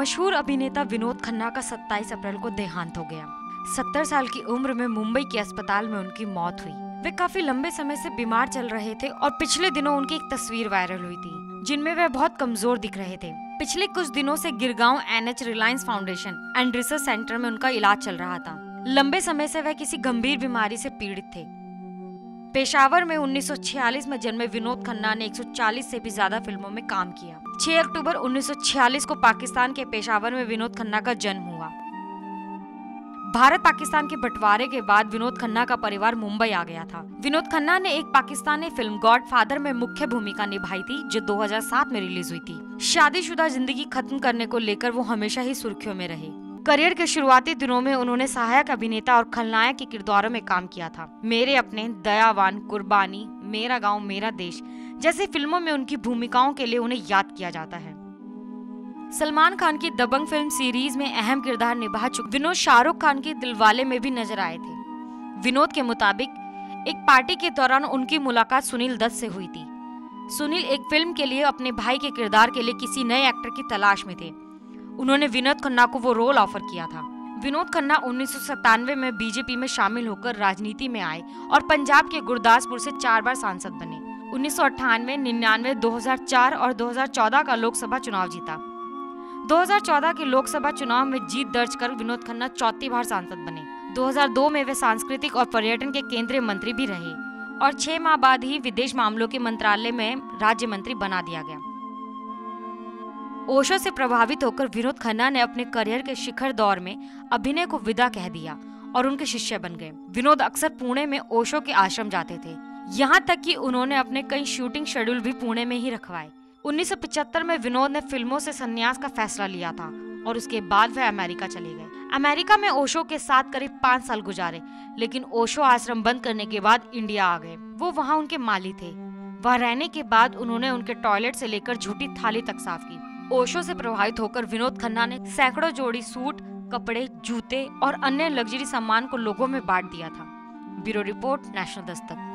मशहूर अभिनेता विनोद खन्ना का 27 अप्रैल को देहांत हो गया। 70 साल की उम्र में मुंबई के अस्पताल में उनकी मौत हुई। वे काफी लंबे समय से बीमार चल रहे थे और पिछले दिनों उनकी एक तस्वीर वायरल हुई थी जिनमें वे बहुत कमजोर दिख रहे थे। पिछले कुछ दिनों से Girgaon NH Reliance foundation and research centre में उनका इलाज चल रहा था। लंबे समय से वह किसी गंभीर बीमारी से पीड़ित थे। पेशावर में 1946 में जन्मे विनोद खन्ना ने 140 से भी ज्यादा फिल्मों में काम किया। 6 अक्टूबर 1946 को पाकिस्तान के पेशावर में विनोद खन्ना का जन्म हुआ। भारत पाकिस्तान के बंटवारे के बाद विनोद खन्ना का परिवार मुंबई आ गया था। विनोद खन्ना ने एक पाकिस्तानी फिल्म गॉडफादर में मुख्य भूमिका निभाई थी जो 2007 में रिलीज हुई थी। शादीशुदा जिंदगी खत्म करने को लेकर वो हमेशा ही सुर्खियों में रहे। करियर के शुरुआती दिनों में उन्होंने सहायक अभिनेता और खलनायक के किरदारों में काम किया था। मेरे अपने, दयावान, कुर्बानी, मेरा गांव मेरा देश जैसी फिल्मों में उनकी भूमिकाओं के लिए उन्हें याद किया जाता है। सलमान खान की दबंग फिल्म सीरीज में अहम किरदार निभा चुके विनोद शाहरुख खान की दिलवाले में भी नजर आए थे। विनोद के मुताबिक एक पार्टी के दौरान उनकी मुलाकात सुनील दत्त से हुई थी। सुनील एक फिल्म के लिए अपने भाई के किरदार के लिए किसी नए एक्टर की तलाश में थे। उन्होंने विनोद खन्ना को वो रोल ऑफर किया था। विनोद खन्ना 1997 में बीजेपी में शामिल होकर राजनीति में आए और पंजाब के गुरदासपुर से 4 बार सांसद बने। 1998, 99, 2004 और 2014 का लोकसभा चुनाव जीता। 2014 के लोकसभा चुनाव में जीत दर्ज कर विनोद खन्ना 4थी बार सांसद बने। 2002 में वे सांस्कृतिक और पर्यटन के केंद्रीय मंत्री भी रहे और 6 माह बाद ही विदेश मामलों के मंत्रालय में राज्य मंत्री बना दिया गया। ओशो से प्रभावित होकर विनोद खन्ना ने अपने करियर के शिखर दौर में अभिनय को विदा कह दिया और उनके शिष्य बन गए। विनोद अक्सर पुणे में ओशो के आश्रम जाते थे, यहाँ तक कि उन्होंने अपने कई शूटिंग शेड्यूल भी पुणे में ही रखवाए। 1975 में विनोद ने फिल्मों से संन्यास का फैसला लिया था और उसके बाद वह अमेरिका चले गए। अमेरिका में ओशो के साथ करीब 5 साल गुजारे, लेकिन ओशो आश्रम बंद करने के बाद इंडिया आ गए। वो वहाँ उनके माली थे। वहाँ रहने के बाद उन्होंने उनके टॉयलेट से लेकर झूठी थाली तक साफ की। ओशो से प्रभावित होकर विनोद खन्ना ने सैकड़ों जोड़ी सूट, कपड़े, जूते और अन्य लग्जरी सामान को लोगों में बांट दिया था। Bureau report, national Dastak.